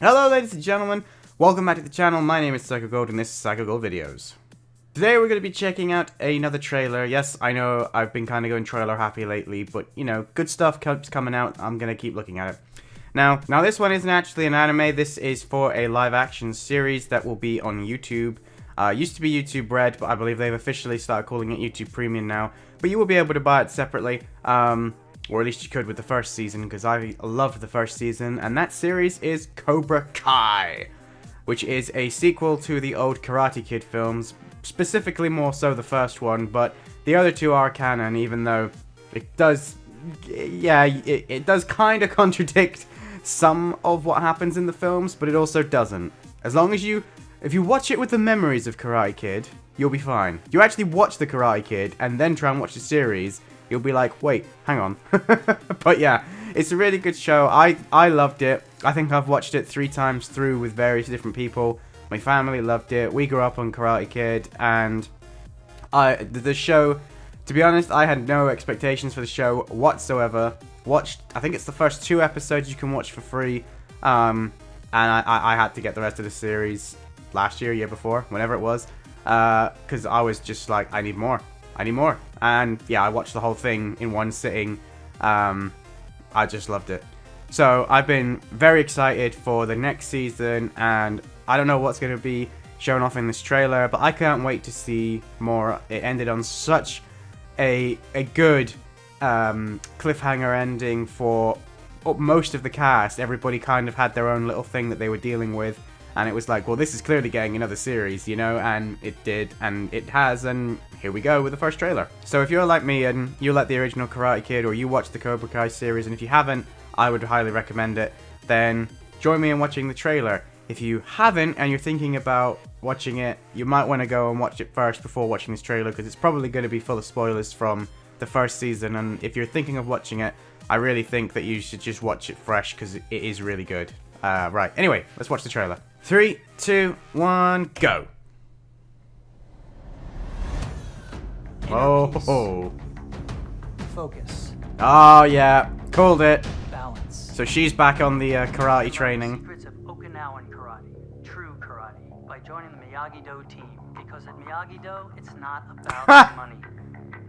Hello ladies and gentlemen, welcome back to the channel. My name is Psycho Gold and this is Psycho Gold Videos. Today we're going to be checking out another trailer. Yes, I know I've been kind of going trailer happy lately, but you know, good stuff keeps coming out. I'm going to keep looking at it. Now this one isn't actually an anime. This is for a live action series that will be on YouTube. Used to be YouTube Red, but I believe they've officially started calling it YouTube Premium now. But you will be able to buy it separately. Or at least you could with the first season, because I loved the first season, and that series is Cobra Kai, which is a sequel to the old Karate Kid films, specifically more so the first one, but the other two are canon, even though it does, it does kind of contradict some of what happens in the films, but it also doesn't. As long as if you watch it with the memories of Karate Kid, you'll be fine. If you actually watch the Karate Kid and then try and watch the series, you'll be like, wait, hang on. But yeah, it's a really good show. I loved it. I think I've watched it 3 times through with various different people. My family loved it. We grew up on Karate Kid, and the show, to be honest, I had no expectations for the show whatsoever. I think it's the first 2 episodes you can watch for free, and I had to get the rest of the series last year before, whenever it was, because I was just like, I need more. And yeah, I watched the whole thing in one sitting. I just loved it. So I've been very excited for the next season, and I don't know what's going to be shown off in this trailer, but I can't wait to see more. It ended on such a good cliffhanger ending for most of the cast. Everybody kind of had their own little thing that they were dealing with. And it was like, well, this is clearly getting another series, you know, and it did, and it has, and here we go with the first trailer. So if you're like me and you like the original Karate Kid, or you watched the Cobra Kai series, and if you haven't, I would highly recommend it, then join me in watching the trailer. If you haven't, and you're thinking about watching it, you might want to go and watch it first before watching this trailer, because it's probably going to be full of spoilers from the first season, and if you're thinking of watching it, I really think that you should just watch it fresh, because it is really good. Right, anyway, let's watch the trailer. 3, 2, 1, go! Oh, focus. Oh yeah, called it. Balance. So she's back on the karate training. Secrets of Okinawan karate, true karate, by joining the Miyagi-Do team. Because at Miyagi-Do, it's not about the money.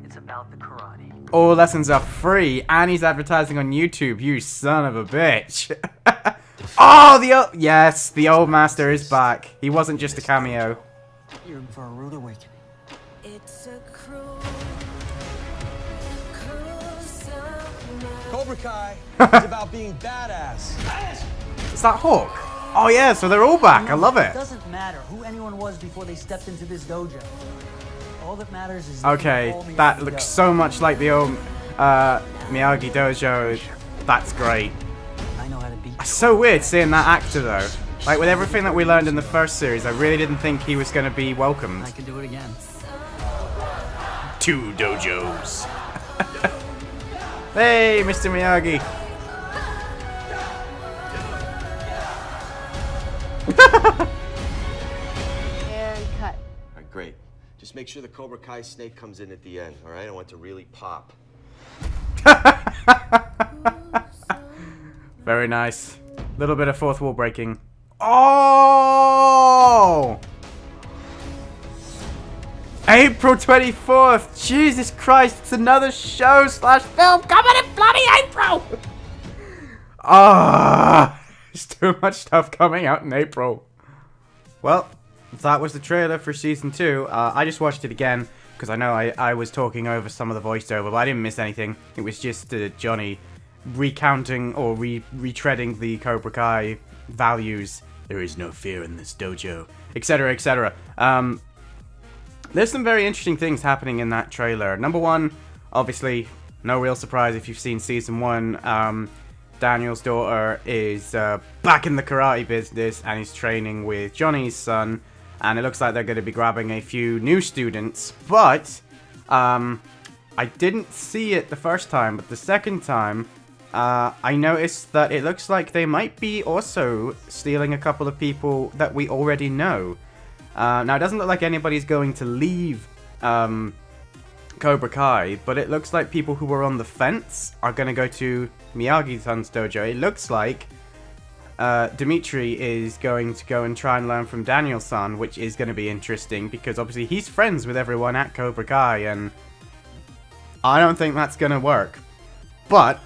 It's about the karate. All lessons are free, and he's advertising on YouTube. You son of a bitch! Oh, yes, the old master is back. He wasn't just a cameo. You're in for a rude awakening. It's a cruel Cobra Kai is about being badass. Is that Hawk? Oh yeah, so they're all back. I love it. It doesn't matter who anyone was before they stepped into this dojo. All that matters is okay, that looks so much like the old Miyagi Dojo. That's great. I know how to beat. It's so weird seeing that actor though. Like with everything that we learned in the first series, I really didn't think he was going to be welcomed. I can do it again. 2 dojos. Hey, Mr. Miyagi. and cut. All right, great. Just make sure the Cobra Kai snake comes in at the end, all right? I want it to really pop. Very nice. Little bit of fourth wall breaking. Oh! April 24th! Jesus Christ, it's another show / film coming in bloody April! Ah! There's too much stuff coming out in April. Well, that was the trailer for Season 2. I just watched it again, because I know I was talking over some of the voiceover, but I didn't miss anything. It was just Johnny recounting or retreading the Cobra Kai values. There is no fear in this dojo, etc., etc. There's some very interesting things happening in that trailer. Number one, obviously, no real surprise if you've seen Season 1. Daniel's daughter is back in the karate business and is training with Johnny's son. And it looks like they're going to be grabbing a few new students. But I didn't see it the first time, but the second time, I noticed that it looks like they might be also stealing a couple of people that we already know. Now, it doesn't look like anybody's going to leave Cobra Kai, but it looks like people who were on the fence are going to go to Miyagi-san's dojo. It looks like Dimitri is going to go and try and learn from Daniel-san, which is going to be interesting because obviously he's friends with everyone at Cobra Kai, and I don't think that's going to work. But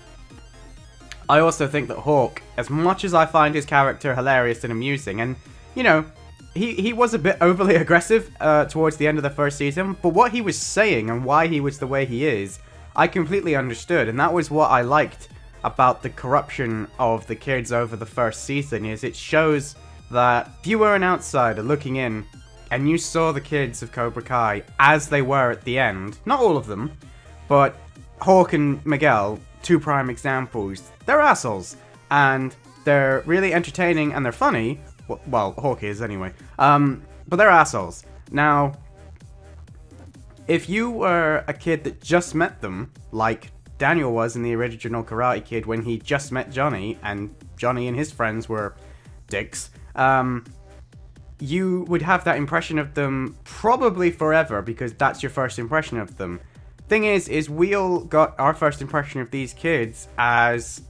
I also think that Hawk, as much as I find his character hilarious and amusing, and, you know, he was a bit overly aggressive towards the end of the first season, but what he was saying and why he was the way he is, I completely understood, and that was what I liked about the corruption of the kids over the first season. Is it shows that if you were an outsider looking in and you saw the kids of Cobra Kai as they were at the end, not all of them, but Hawk and Miguel, two prime examples, they're assholes, and they're really entertaining and they're funny. Well, Hawk is anyway, but they're assholes. Now, if you were a kid that just met them, like Daniel was in the original Karate Kid when he just met Johnny, and Johnny and his friends were dicks, you would have that impression of them probably forever because that's your first impression of them. Thing is we all got our first impression of these kids as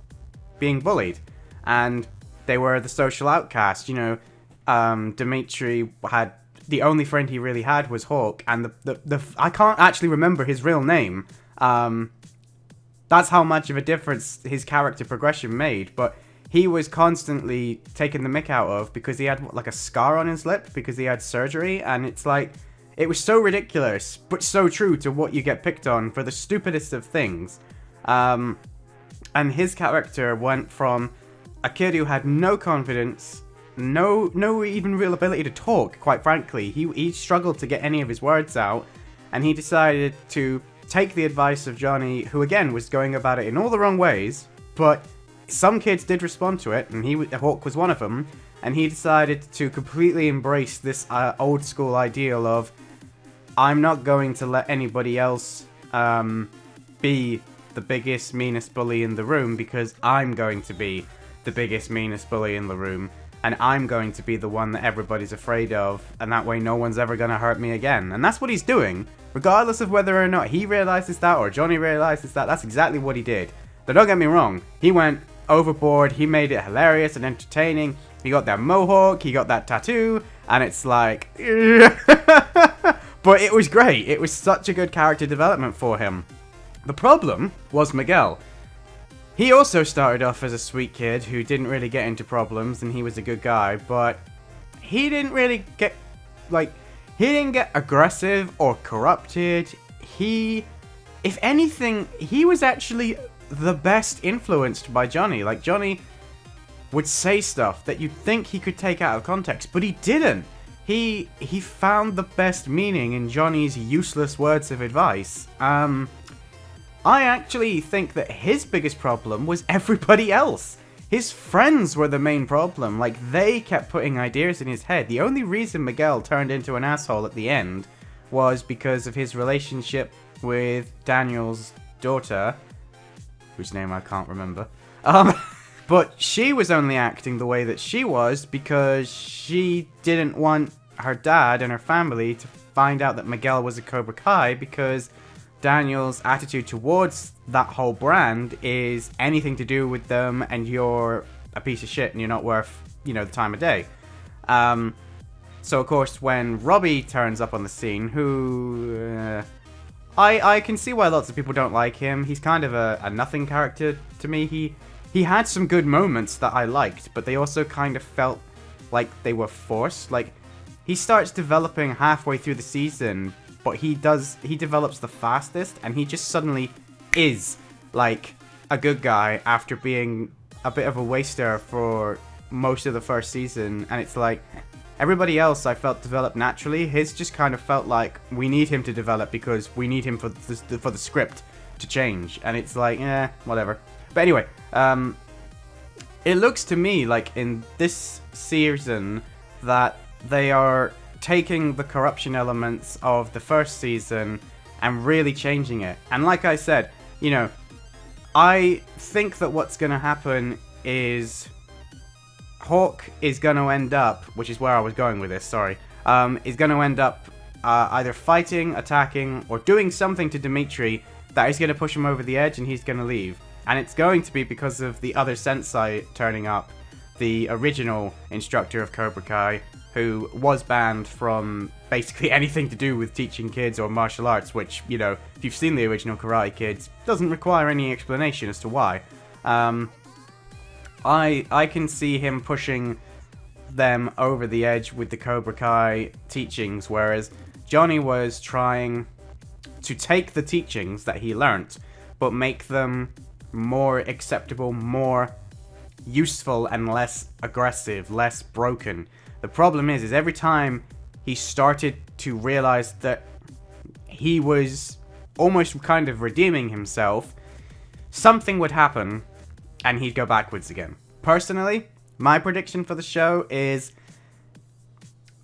being bullied, and they were the social outcast. You know, Dimitri had, the only friend he really had was Hawk, and the I can't actually remember his real name. That's how much of a difference his character progression made, but he was constantly taken the mick out of because he had like a scar on his lip because he had surgery, and it's like, it was so ridiculous, but so true to what you get picked on for the stupidest of things. And his character went from a kid who had no confidence, no even real ability to talk, quite frankly. He struggled to get any of his words out, and he decided to take the advice of Johnny, who again was going about it in all the wrong ways, but some kids did respond to it, and Hawk was one of them, and he decided to completely embrace this old school ideal of, I'm not going to let anybody else be the biggest, meanest bully in the room, because I'm going to be the biggest, meanest bully in the room, and I'm going to be the one that everybody's afraid of, and that way no one's ever going to hurt me again. And that's what he's doing, regardless of whether or not he realizes that or Johnny realizes that. That's exactly what he did. But don't get me wrong, he went overboard, he made it hilarious and entertaining. He got that mohawk, he got that tattoo, and it's like... But it was great. It was such a good character development for him. The problem was Miguel. He also started off as a sweet kid who didn't really get into problems, and he was a good guy, but he didn't really get, like, he didn't get aggressive or corrupted. If anything, he was actually the best influenced by Johnny. Like, Johnny would say stuff that you'd think he could take out of context, but he didn't. He found the best meaning in Johnny's useless words of advice. I actually think that his biggest problem was everybody else. His friends were the main problem. Like, they kept putting ideas in his head. The only reason Miguel turned into an asshole at the end was because of his relationship with Daniel's daughter, whose name I can't remember. But she was only acting the way that she was because she didn't want her dad and her family to find out that Miguel was a Cobra Kai, because Daniel's attitude towards that whole brand is anything to do with them and you're a piece of shit and you're not worth, you know, the time of day. So of course when Robbie turns up on the scene, who I can see why lots of people don't like him. He's kind of a nothing character to me. He had some good moments that I liked, but they also kind of felt like they were forced. Like, he starts developing halfway through the season, but he develops the fastest, and he just suddenly is, like, a good guy after being a bit of a waster for most of the first season. And it's like, everybody else I felt developed naturally. His just kind of felt like, we need him to develop because we need him for the script to change. And it's like, whatever. But anyway, it looks to me like in this season that they are taking the corruption elements of the first season and really changing it. And like I said, you know, I think that what's going to happen is Hawk is going to end up, which is where I was going with this, sorry, is going to end up either fighting, attacking, or doing something to Dimitri that is going to push him over the edge and he's going to leave. And it's going to be because of the other sensei turning up, the original instructor of Cobra Kai, who was banned from basically anything to do with teaching kids or martial arts, which, you know, if you've seen the original Karate Kids, doesn't require any explanation as to why. I can see him pushing them over the edge with the Cobra Kai teachings, whereas Johnny was trying to take the teachings that he learnt, but make them more acceptable, more useful, and less aggressive, less broken. The problem is every time he started to realize that he was almost kind of redeeming himself, something would happen and he'd go backwards again. Personally, my prediction for the show is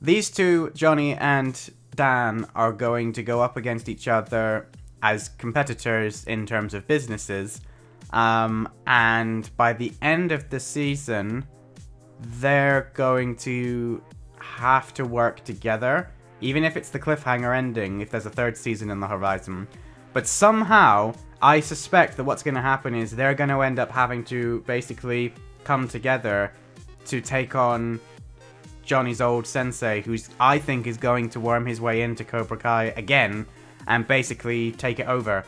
these two, Johnny and Dan, are going to go up against each other as competitors in terms of businesses, and by the end of the season, they're going to have to work together, even if it's the cliffhanger ending, if there's a third season in the horizon. But somehow, I suspect that what's going to happen is they're going to end up having to basically come together to take on Johnny's old sensei, who's, I think, is going to worm his way into Cobra Kai again and basically take it over.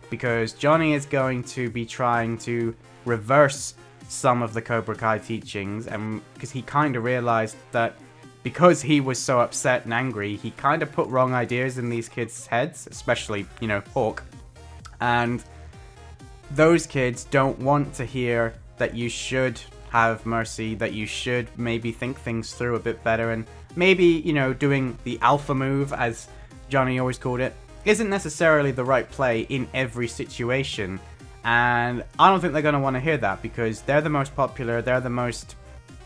Because Johnny is going to be trying to reverse some of the Cobra Kai teachings, and because he kind of realized that because he was so upset and angry, he kind of put wrong ideas in these kids' heads, especially, you know, Hawk. And those kids don't want to hear that you should have mercy, that you should maybe think things through a bit better, and maybe, you know, doing the alpha move, as Johnny always called it, isn't necessarily the right play in every situation. And I don't think they're going to want to hear that, because they're the most popular, they're the most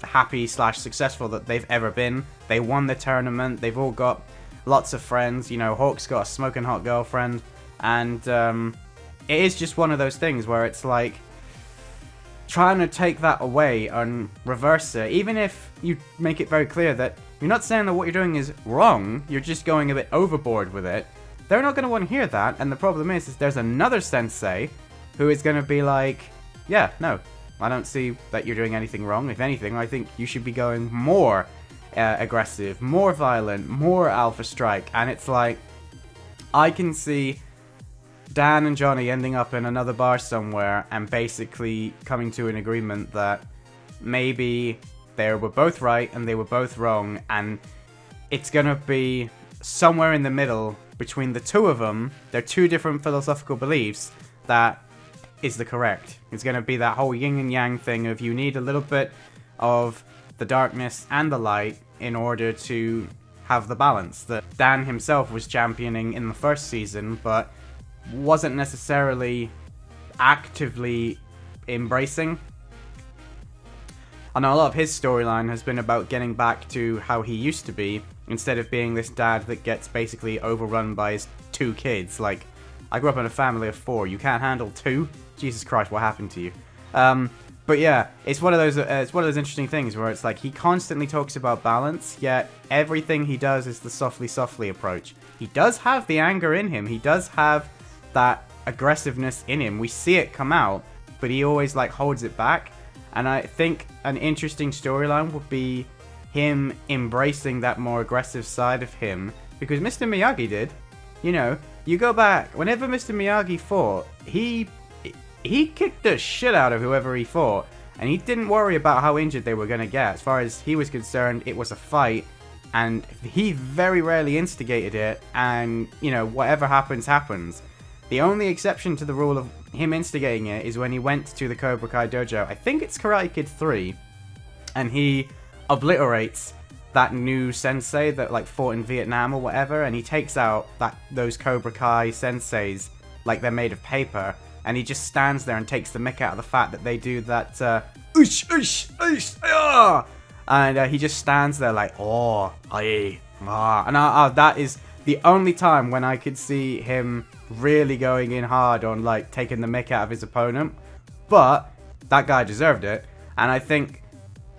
happy / successful that they've ever been. They won the tournament, they've all got lots of friends, you know, Hawk's got a smoking hot girlfriend, and it is just one of those things where it's like, trying to take that away and reverse it, even if you make it very clear that you're not saying that what you're doing is wrong, you're just going a bit overboard with it, they're not going to want to hear that. And the problem is there's another sensei who is going to be like, yeah, no, I don't see that you're doing anything wrong. If anything, I think you should be going more aggressive, more violent, more alpha strike. And it's like, I can see Dan and Johnny ending up in another bar somewhere and basically coming to an agreement that maybe they were both right and they were both wrong, and it's gonna be somewhere in the middle between the two of them, their two different philosophical beliefs, that is the correct. It's gonna be that whole yin and yang thing of you need a little bit of the darkness and the light in order to have the balance that Dan himself was championing in the first season, but wasn't necessarily actively embracing. I know a lot of his storyline has been about getting back to how he used to be, instead of being this dad that gets basically overrun by his two kids. Like, I grew up in a family of 4. You can't handle 2? Jesus Christ, what happened to you? But yeah, it's one of those interesting things where it's like he constantly talks about balance, yet everything he does is the softly approach. He does have the anger in him. He does have that aggressiveness in him. We see it come out, but he always like holds it back. And I think an interesting storyline would be him embracing that more aggressive side of him, because Mr. Miyagi did. You know, you go back, whenever Mr. Miyagi fought, he kicked the shit out of whoever he fought, and he didn't worry about how injured they were going to get. As far as he was concerned, it was a fight, and he very rarely instigated it, and, you know, whatever happens, happens. The only exception to the rule of him instigating it is when he went to the Cobra Kai dojo, I think it's Karate Kid 3, and he obliterates that new sensei that like fought in Vietnam or whatever, and he takes out those Cobra Kai senseis like they're made of paper, and he just stands there and takes the mick out of the fact that they do that ush, ush, ush, ah! And he just stands there like, oh, aye, ah. And that is the only time when I could see him really going in hard on like taking the mick out of his opponent. But that guy deserved it, and I think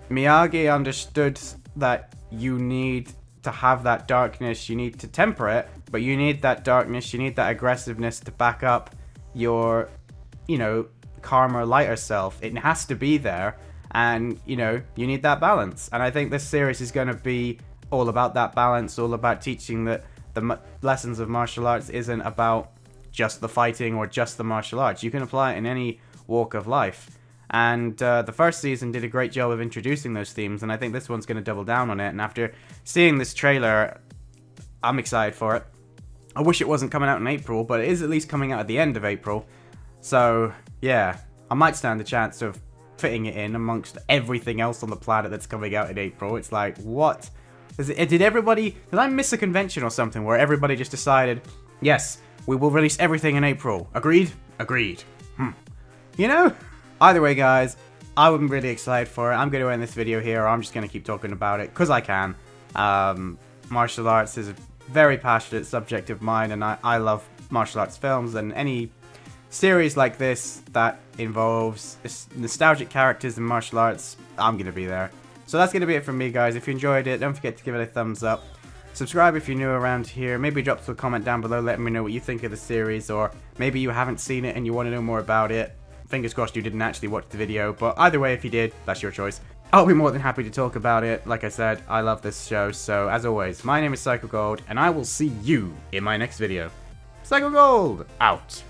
Miyagi understood that you need to have that darkness, you need to temper it, but you need that darkness, you need that aggressiveness to back up your, you know, calmer, lighter self. It has to be there, And, you know, you need that balance. And I think this series is going to be all about that balance, all about teaching that the lessons of martial arts isn't about just the fighting or just the martial arts. You can apply it in any walk of life. And the first season did a great job of introducing those themes, and I think this one's going to double down on it. And after seeing this trailer, I'm excited for it. I wish it wasn't coming out in April, but it is at least coming out at the end of April. So, yeah, I might stand a chance of fitting it in amongst everything else on the planet that's coming out in April. It's like, what? Did I miss a convention or something where everybody just decided, yes, we will release everything in April. Agreed? Agreed. You know? Either way, guys, I'm really excited for it. I'm going to end this video here, or I'm just going to keep talking about it, because I can. Martial arts is a very passionate subject of mine, and I love martial arts films, and any series like this that involves nostalgic characters in martial arts, I'm going to be there. So that's going to be it from me, guys. If you enjoyed it, don't forget to give it a thumbs up. Subscribe if you're new around here. Maybe drop a comment down below letting me know what you think of the series, or maybe you haven't seen it and you want to know more about it. Fingers crossed you didn't actually watch the video, but either way, if you did, that's your choice. I'll be more than happy to talk about it. Like I said, I love this show, so as always, my name is Psycho Gold, and I will see you in my next video. Psycho Gold, out.